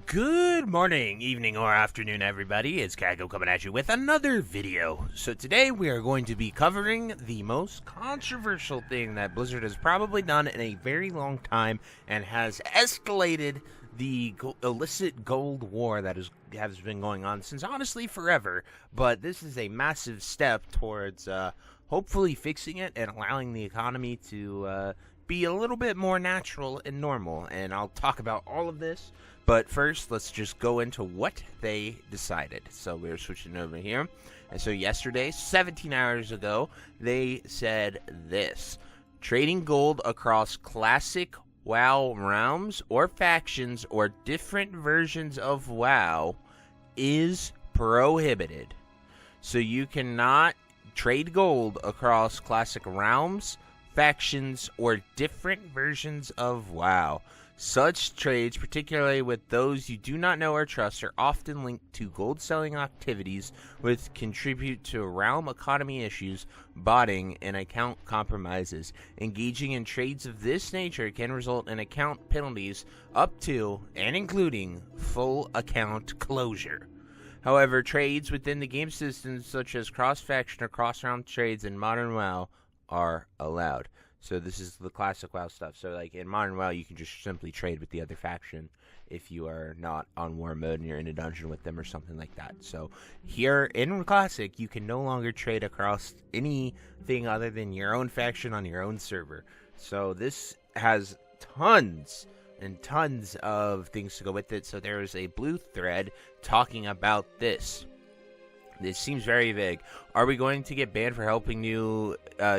Good morning, evening, or afternoon, everybody. It's Kaghoe coming at you with another video. So today we are going to be covering the most controversial thing that Blizzard has probably done in a very long time and has escalated the illicit gold war that has been going on since honestly forever. But this is a massive step towards hopefully fixing it and allowing the economy to be a little bit more natural and normal. And I'll talk about all of this. But first, let's just go into what they decided. So we're switching over here. And so yesterday, 17 hours ago, they said this. Trading gold across classic WoW realms or factions or different versions of WoW is prohibited. So you cannot trade gold across classic realms, factions, or different versions of WoW. Such trades, particularly with those you do not know or trust, are often linked to gold-selling activities which contribute to realm economy issues, botting, and account compromises. Engaging in trades of this nature can result in account penalties up to and including full account closure. However, trades within the game systems such as cross-faction or cross-realm trades in modern WoW are allowed. So this is the classic WoW stuff. So like in modern WoW, you can just simply trade with the other faction if you are not on war mode and you're in a dungeon with them or something like that. So here in classic, you can no longer trade across anything other than your own faction on your own server. So this has tons and tons of things to go with it. So there is a blue thread talking about this. This seems very vague. Are we going to get banned for helping new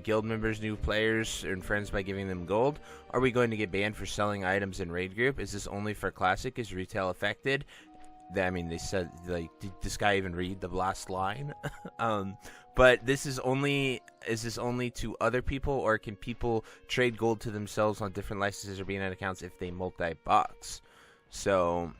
guild members, new players, and friends by giving them gold? Are we going to get banned for selling items in raid group? Is this only for classic? Is retail affected? I mean, they said, like, did this guy even read the last line? But this is this only to other people, or can people trade gold to themselves on different licenses or BNet accounts if they multi-box? So,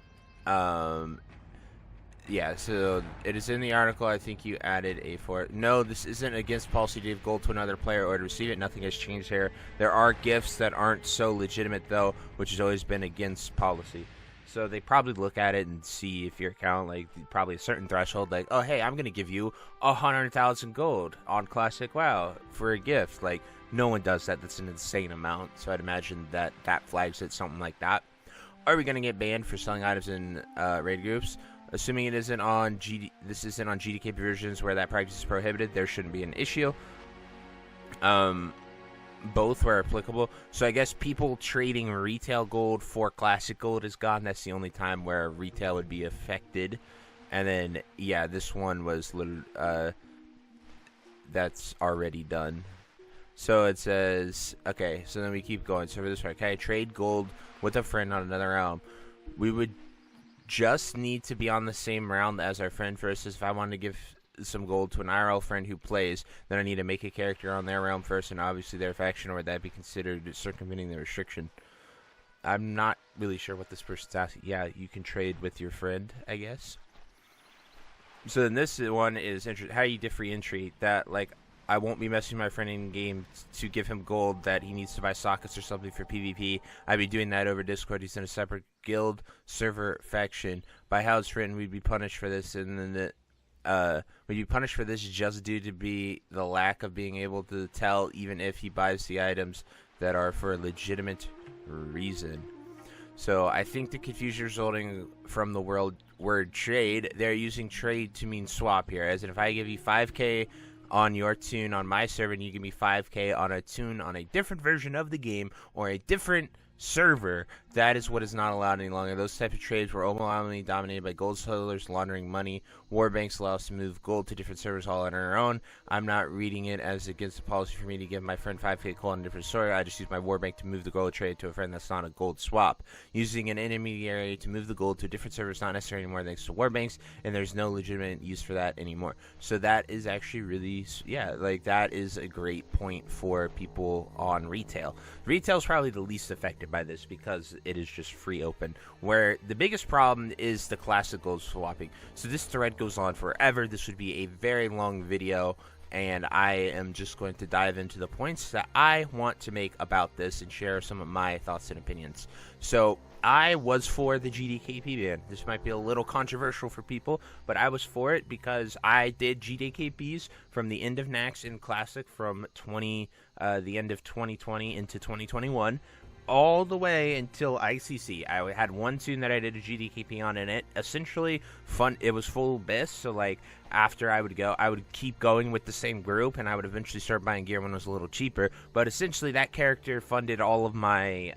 yeah, so it is in the article. I think you added a for. No, this isn't against policy to give gold to another player or to receive it. Nothing has changed here. There are gifts that aren't so legitimate, though, which has always been against policy. So they probably look at it and see if your account, like, probably a certain threshold, like, oh, hey, I'm going to give you 100,000 gold on Classic WoW for a gift. Like, no one does that. That's an insane amount. So I'd imagine that flags it, something like that. Are we going to get banned for selling items in raid groups? Assuming it isn't on this isn't on GDK versions where that practice is prohibited, there shouldn't be an issue. Both were applicable. So I guess people trading retail gold for classic gold is gone. That's the only time where retail would be affected. And then, yeah, this one was that's already done. So it says, okay, so then we keep going. So for this one, okay, trade gold with a friend on another realm. We would just need to be on the same round as our friend versus if I wanted to give some gold to an IRL friend who plays, then I need to make a character on their realm first and obviously their faction, or would that be considered circumventing the restriction? I'm not really sure what this person's asking. Yeah, you can trade with your friend, I guess. So then this one is how you differentiate that, like, I won't be messaging my friend in game to give him gold that he needs to buy sockets or something for PvP. I'd be doing that over Discord. He's in a separate guild server faction. By how it's written, we'd be punished for this, and then we'd be punished for this just due to the lack of being able to tell, even if he buys the items that are for a legitimate reason. So I think the confusion resulting from the word trade, they're using trade to mean swap here, as in if I give you 5k on your tune on my server and you give me 5k on a tune on a different version of the game or a different server, that is what is not allowed any longer. Those types of trades were overwhelmingly dominated by gold sellers laundering money. War banks allow us to move gold to different servers all on our own. I'm not reading it as against the policy for me to give my friend 5k gold on a different server. I just use my war bank to move the gold trade to a friend. That's not a gold swap. Using an intermediary to move the gold to a different server is not necessary anymore thanks to war banks, and there's no legitimate use for that anymore. So that is actually really, yeah, like that is a great point for people on retail. Retail is probably the least affected by this because it is just free open, where the biggest problem is the classic gold swapping. So this thread goes on forever. This would be a very long video, and I am just going to dive into the points that I want to make about this and share some of my thoughts and opinions. So I was for the GDKP ban. This might be a little controversial for people, but I was for it because I did GDKPs from the end of Nax in Classic from the end of 2020 into 2021. All the way until ICC. I had one tune that I did a GDKP on, and it essentially it was full BIS, so like after I would go, I would keep going with the same group, and I would eventually start buying gear when it was a little cheaper, but essentially that character funded all of my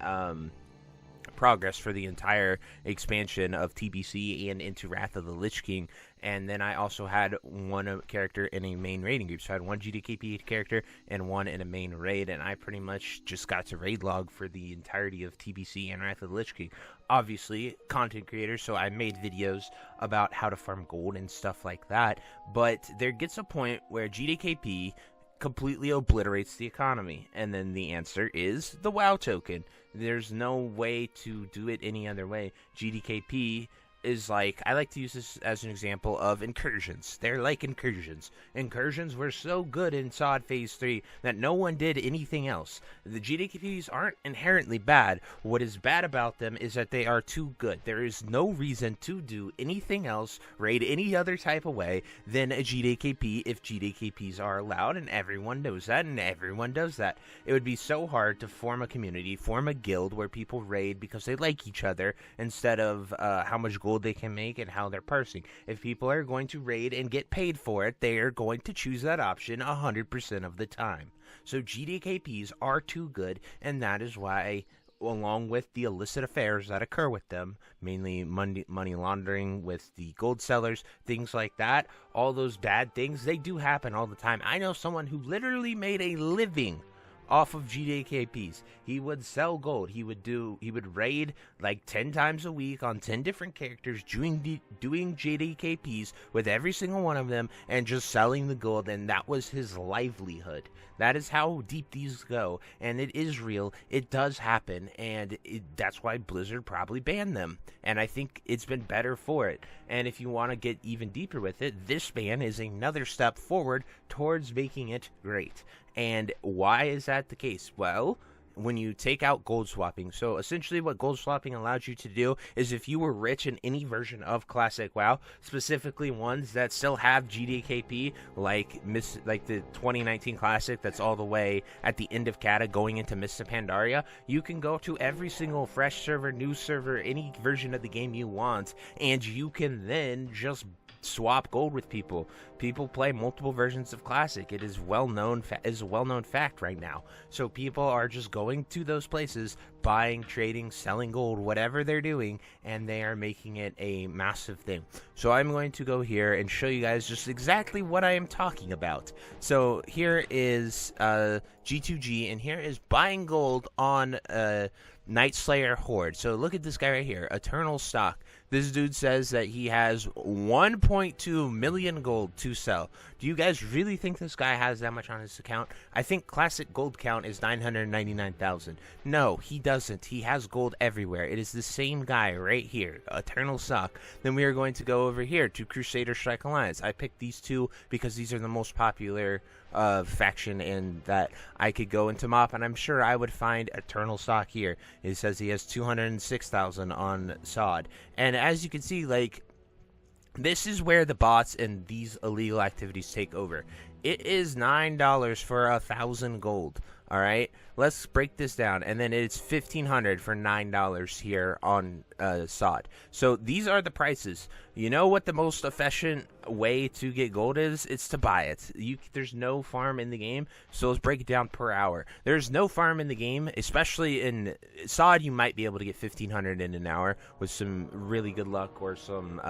progress for the entire expansion of TBC and into Wrath of the Lich King. And then I also had one character in a main raiding group. So I had one GDKP character and one in a main raid, and I pretty much just got to raid log for the entirety of TBC and Wrath of the Lich King. Obviously, content creator, so I made videos about how to farm gold and stuff like that. But there gets a point where GDKP completely obliterates the economy, and then the answer is the WoW token. There's no way to do it any other way. GDKP is like, I like to use this as an example of incursions. They're like incursions. Incursions were so good in SOD Phase 3 that no one did anything else. The GDKPs aren't inherently bad. What is bad about them is that they are too good. There is no reason to do anything else, raid any other type of way than a GDKP if GDKPs are allowed, and everyone knows that, and everyone does that. It would be so hard to form a community, form a guild where people raid because they like each other instead of how much gold they can make and how they're parsing. If people are going to raid and get paid for it, they are going to choose that option 100% of the time. So GDKPs are too good, and that is why, along with the illicit affairs that occur with them, mainly money laundering with the gold sellers, things like that, all those bad things, they do happen all the time. I know someone who literally made a living off of GDKPs. He would sell gold. He would raid like 10 times a week on 10 different characters, doing GDKPs with every single one of them and just selling the gold, and that was his livelihood. That is how deep these go, and it is real. It does happen, and that's why Blizzard probably banned them, and I think it's been better for it. And if you want to get even deeper with it, this ban is another step forward towards making it great. And why is that the case? Well, when you take out gold swapping, so essentially what gold swapping allows you to do is if you were rich in any version of Classic WoW, specifically ones that still have GDKP, like the 2019 Classic that's all the way at the end of Kata going into Mists of Pandaria, you can go to every single fresh server, new server, any version of the game you want, and you can then just swap gold with people. People play multiple versions of Classic. It is a well-known fact right now. So people are just going to those places, buying, trading, selling gold, whatever they're doing, and they are making it a massive thing. So I'm going to go here and show you guys just exactly what I am talking about. So here is G2G, and here is buying gold on Night Slayer Horde. So look at this guy right here, Eternal Stock. This dude says that he has 1.2 million gold to sell. Do you guys really think this guy has that much on his account? I think classic gold count is 999,000. No, he doesn't. He has gold everywhere. It is the same guy right here, Eternal Stock. Then we are going to go over here to Crusader Strike Alliance. I picked these two because these are the most popular faction, and that I could go into MOP, and I'm sure I would find Eternal Stock here. It says he has 206,000 on SOD. And as you can see, like, this is where the bots and these illegal activities take over. It is $9 for 1,000 gold. All right, let's break this down, and then it's $1,500 for $9 here on SOD. So these are the prices. You know what the most efficient way to get gold is? It's to buy it. There's no farm in the game, so let's break it down per hour. There's no farm in the game, especially in SOD. You might be able to get 1,500 in an hour with some really good luck or some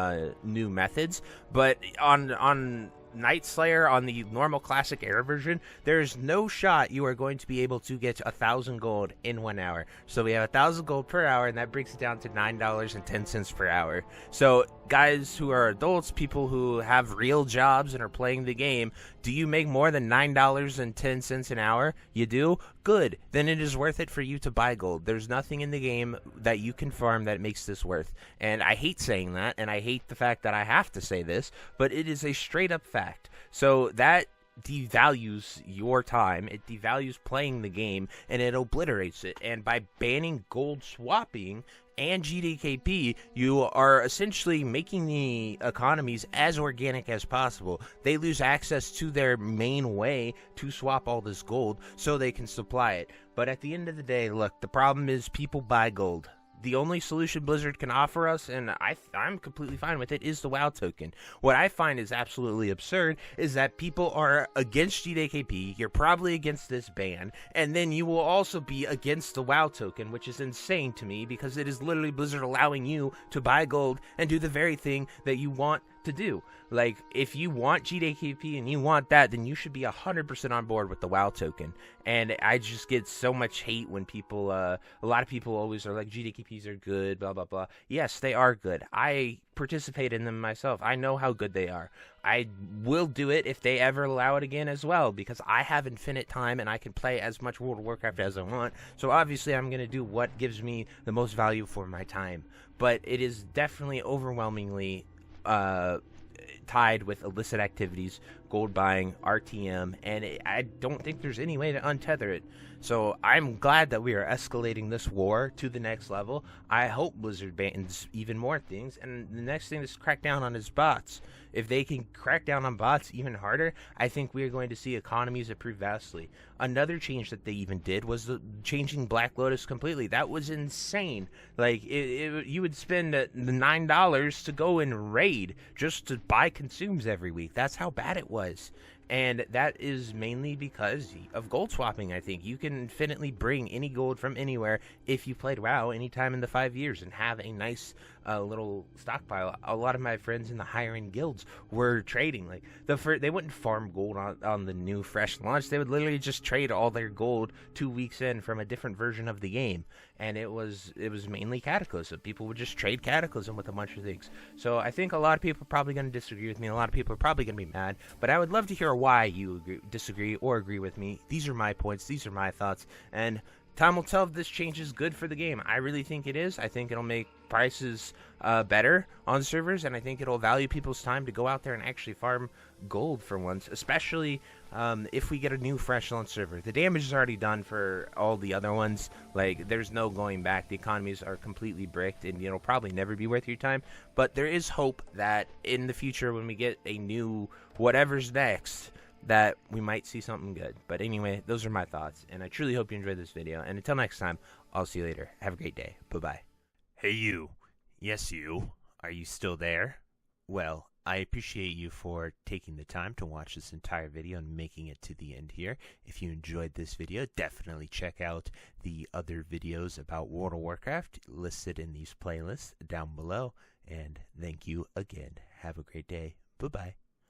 new methods, but on Night Slayer, on the normal classic era version, there's no shot you are going to be able to get 1,000 gold in 1 hour. So we have 1,000 gold per hour, and that breaks it down to $9.10 per hour. So guys who are adults, people who have real jobs and are playing the game, do you make more than $9.10 an hour? You do? Good. Then it is worth it for you to buy gold. There's nothing in the game that you can farm that makes this worth. And I hate saying that, and I hate the fact that I have to say this, but it is a straight up fact. So that devalues your time, it devalues playing the game, and it obliterates it. And by banning gold swapping, and GDKP, you are essentially making the economies as organic as possible. They lose access to their main way to swap all this gold so they can supply it. But at the end of the day, look, the problem is people buy gold. The only solution Blizzard can offer us, and I'm completely fine with it, is the WoW token. What I find is absolutely absurd is that people are against GDKP, you're probably against this ban, and then you will also be against the WoW token, which is insane to me because it is literally Blizzard allowing you to buy gold and do the very thing that you want to do. Like, if you want GDKP and you want that, then you should be 100% on board with the WoW token. And I just get so much hate when people, a lot of people always are like, GDKPs are good, blah, blah, blah. Yes, they are good. I participate in them myself. I know how good they are. I will do it if they ever allow it again as well, because I have infinite time and I can play as much World of Warcraft as I want. So obviously I'm going to do what gives me the most value for my time. But it is definitely overwhelmingly tied with illicit activities, gold buying, RTM, and I don't think there's any way to untether it. So I'm glad that we are escalating this war to the next level. I hope Blizzard bans even more things, and the next thing is crack down on its bots. If they can crack down on bots even harder, I think we are going to see economies improve vastly. Another change that they even did was changing Black Lotus completely. That was insane. Like, you would spend the $9 to go and raid just to buy consumes every week. That's how bad it was. And that is mainly because of gold swapping, I think. You can infinitely bring any gold from anywhere if you played WoW anytime in the 5 years and have a nice little stockpile. A lot of my friends in the higher-end guilds were trading. Like, they wouldn't farm gold on the new fresh launch. They would literally just trade all their gold 2 weeks in from a different version of the game. And it was mainly Cataclysm. People would just trade Cataclysm with a bunch of things. So I think a lot of people are probably going to disagree with me. A lot of people are probably going to be mad. But I would love to hear why you disagree or agree with me. These are my points. These are my thoughts. And time will tell if this change is good for the game. I really think it is. I think it'll make prices better on servers, and I think it'll value people's time to go out there and actually farm gold for once, especially if we get a new fresh launch server. The damage is already done for all the other ones. Like, there's no going back. The economies are completely bricked, and it'll probably never be worth your time. But there is hope that in the future, when we get a new whatever's next, that we might see something good. But anyway, those are my thoughts, and I truly hope you enjoyed this video. And until next time, I'll see you later. Have a great day. Bye-bye. Hey you. Yes you. Are you still there? Well, I appreciate you for taking the time to watch this entire video and making it to the end here. If you enjoyed this video, definitely check out the other videos about World of Warcraft listed in these playlists down below. And thank you again. Have a great day. Bye-bye.